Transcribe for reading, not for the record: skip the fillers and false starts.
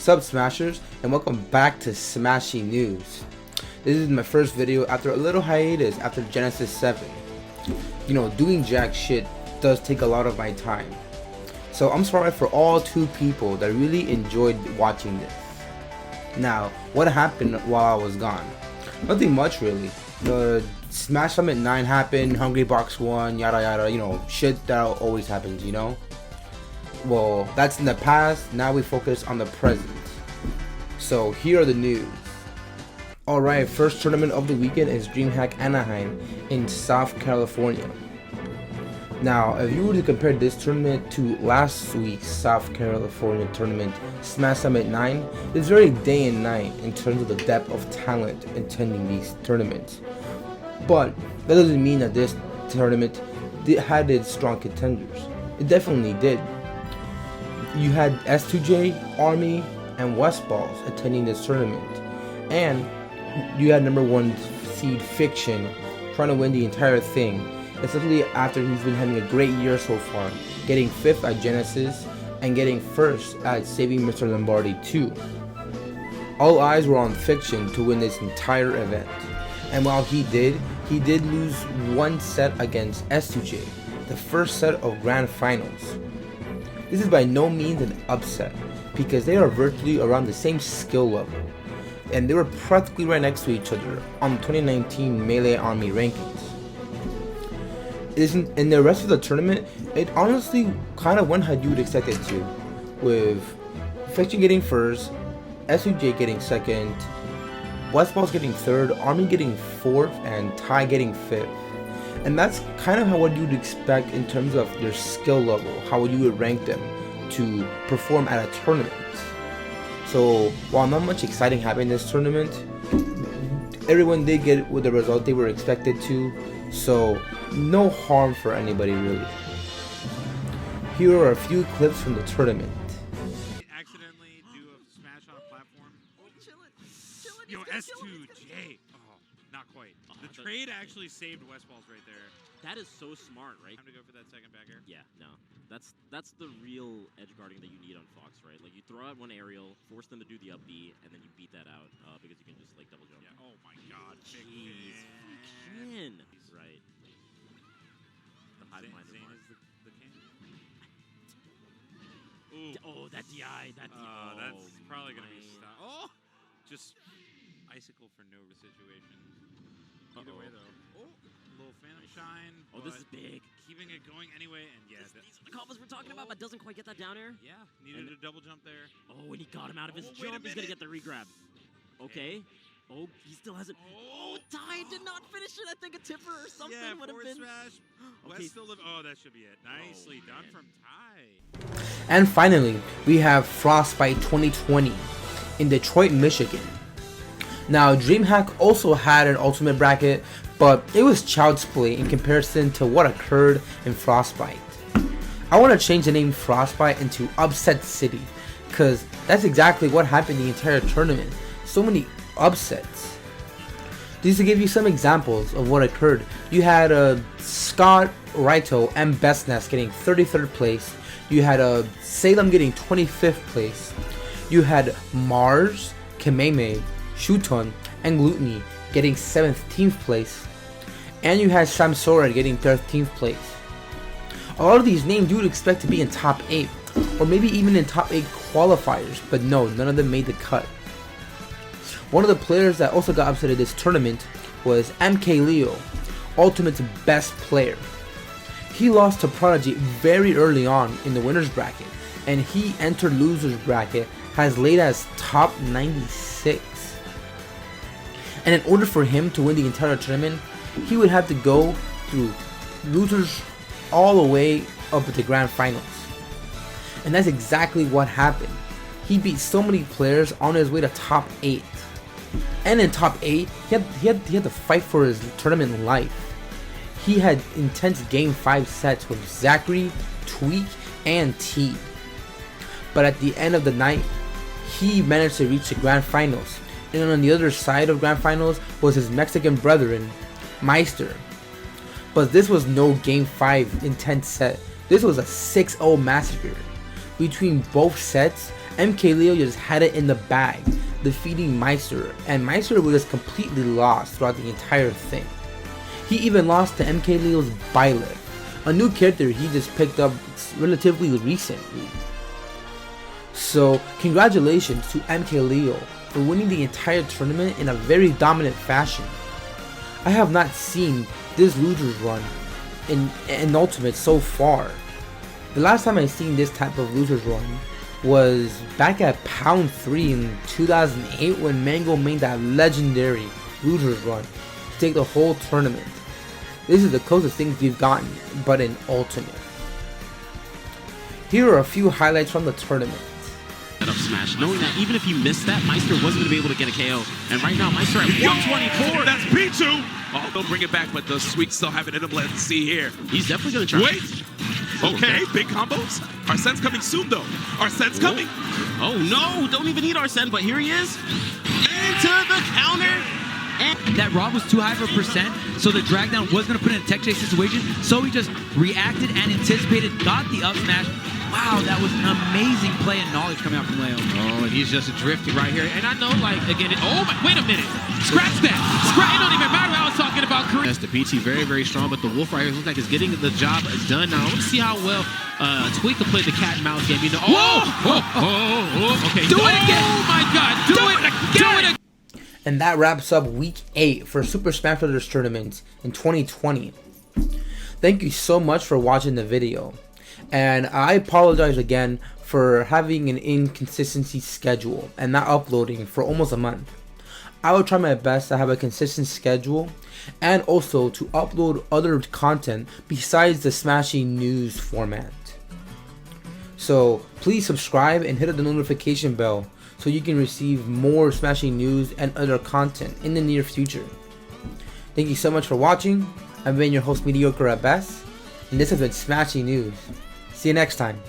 What's up, Smashers, and welcome back to Smashing News. This is my first video after a little hiatus after Genesis 7. You know, doing jack shit does take a lot of my time. So I'm sorry for all two people that really enjoyed watching this. Now, what happened while I was gone? Nothing much really. The Smash Summit 9 happened, Hungry Box 1, yada yada, you know, shit that always happens, you know? Well, that's in the past, now we focus on the present. So here are the news. Alright, first tournament of the weekend is Dreamhack Anaheim in South California. Now, if you were to compare this tournament to last week's South California tournament, Smash Summit 9, it's very day and night in terms of the depth of talent attending these tournaments. But that doesn't mean that this tournament had its strong contenders. It definitely did. You had S2J, Army, and Westballs attending this tournament, and you had number 1 seed Fiction trying to win the entire thing, especially after he's been having a great year so far, getting 5th at Genesis and getting 1st at Saving Mr. Lombardi 2. All eyes were on Fiction to win this entire event, and while he did lose one set against S2J, the first set of Grand Finals. This is by no means an upset, because they are virtually around the same skill level, and they were practically right next to each other on the 2019 Melee Army rankings. In the rest of the tournament, it honestly kind of went how you would expect it to, with Fiction getting 1st, SUJ getting 2nd, Westballs getting 3rd, Army getting 4th, and Ty getting 5th. And that's kind of how what you'd expect in terms of their skill level, how you would rank them to perform at a tournament. So while not much exciting happened in this tournament, everyone did get with the result they were expected to, so no harm for anybody really. Here are a few clips from the tournament. Accidentally do a smash on a platform. Oh, chill it. Yo, S2J. Oh, not quite. The trade actually saved Westballs right there. That is so smart, right? Time to go for that second back air. Yeah, no. That's the real edge guarding that you need on Fox, right? Like, you throw out one aerial, force them to do the up B, and then you beat that out because you can just, like, double jump. Yeah. Oh, my God. Jeez. Fiction. Right. The hive mind Zane is the king. Oh, that DI. That DI. That's probably going to be stop. Oh! Just icicle for no situation. Either way, though. Oh, little Phantom Shine. Oh, this is big. Keeping it going anyway, and yeah. These are the combos we're talking about, but doesn't quite get that down air. Yeah, needed a double jump there. Oh, and he got him out of his jump. He's going to get the regrab. Okay. Oh, he still hasn't. Oh, Ty did not finish it. I think a tipper or something would have been. Smash. Okay. West still live. Oh, that should be it. Nicely done from Ty. And finally, we have Frostbite 2020 in Detroit, Michigan. Now, Dreamhack also had an ultimate bracket, but it was child's play in comparison to what occurred in Frostbite. I want to change the name Frostbite into Upset City, because that's exactly what happened the entire tournament. So many upsets. Just to give you some examples of what occurred, you had Scott, Raito, and Bestness getting 33rd place. You had Salem getting 25th place. You had Mars, Kameme, Shuton, and Gluteny getting 17th place. And you had Samsora getting 13th place. A lot of these names you would expect to be in top 8, or maybe even in top 8 qualifiers, but no, none of them made the cut. One of the players that also got upset at this tournament was MK Leo, Ultimate's best player. He lost to Prodigy very early on in the winner's bracket, and he entered loser's bracket as late as top 96. And in order for him to win the entire tournament, he would have to go through losers all the way up to the grand finals. And that's exactly what happened. He beat so many players on his way to top 8. And in top 8, he had to fight for his tournament life. He had intense game 5 sets with Zachary, Tweak, and T. But at the end of the night, he managed to reach the grand finals. And on the other side of grand finals was his Mexican brethren, Meister. But this was no game 5 intense set. This was a 6-0 massacre between both sets, MK Leo just had it in the bag, defeating Meister, and Meister was just completely lost throughout the entire thing. He even lost to MK Leo's Byleth, a new character he just picked up relatively recently. So congratulations to MK Leo for winning the entire tournament in a very dominant fashion. I have not seen this loser's run in Ultimate so far. The last time I seen this type of loser's run was back at Pound 3 in 2008 when Mango made that legendary loser's run to take the whole tournament. This is the closest things we've gotten, but in Ultimate. Here are a few highlights from the tournament. Up smash, knowing that even if you missed that, Meister wasn't going to be able to get a KO. And right now, Meister at 124. That's P2. Oh, they'll bring it back, but the Sweet still have it in him. Let's see here. He's definitely going to try. Wait. Okay, big combos. Arsene's coming soon, though. Arsene's coming. Oh, no. Don't even need Arsene, but here he is. Into the counter. And that Rob was too high for percent, so the drag down was going to put in a tech chase situation, so he just reacted and anticipated, got the up smash. Wow, that was an amazing play and knowledge coming out from Leo. Oh, and he's just drifting right here. And I know, like, again, wait a minute. Scratch that. It don't even matter. I was talking about Korea. That's the PT, very, very strong, but the Wolf right here looks like it's getting the job done. Now, I want to see how well Tweak can play the cat and mouse game. You know, okay. Do it again. Oh, my God. Do it again. And that wraps up Week 8 for Super Smash Bros. Tournament in 2020. Thank you so much for watching the video. And I apologize again for having an inconsistency schedule and not uploading for almost a month. I will try my best to have a consistent schedule and also to upload other content besides the Smashing News format. So please subscribe and hit the notification bell so you can receive more Smashing News and other content in the near future. Thank you so much for watching. I've been your host, Mediocre at Best, and this has been Smashing News. See you next time.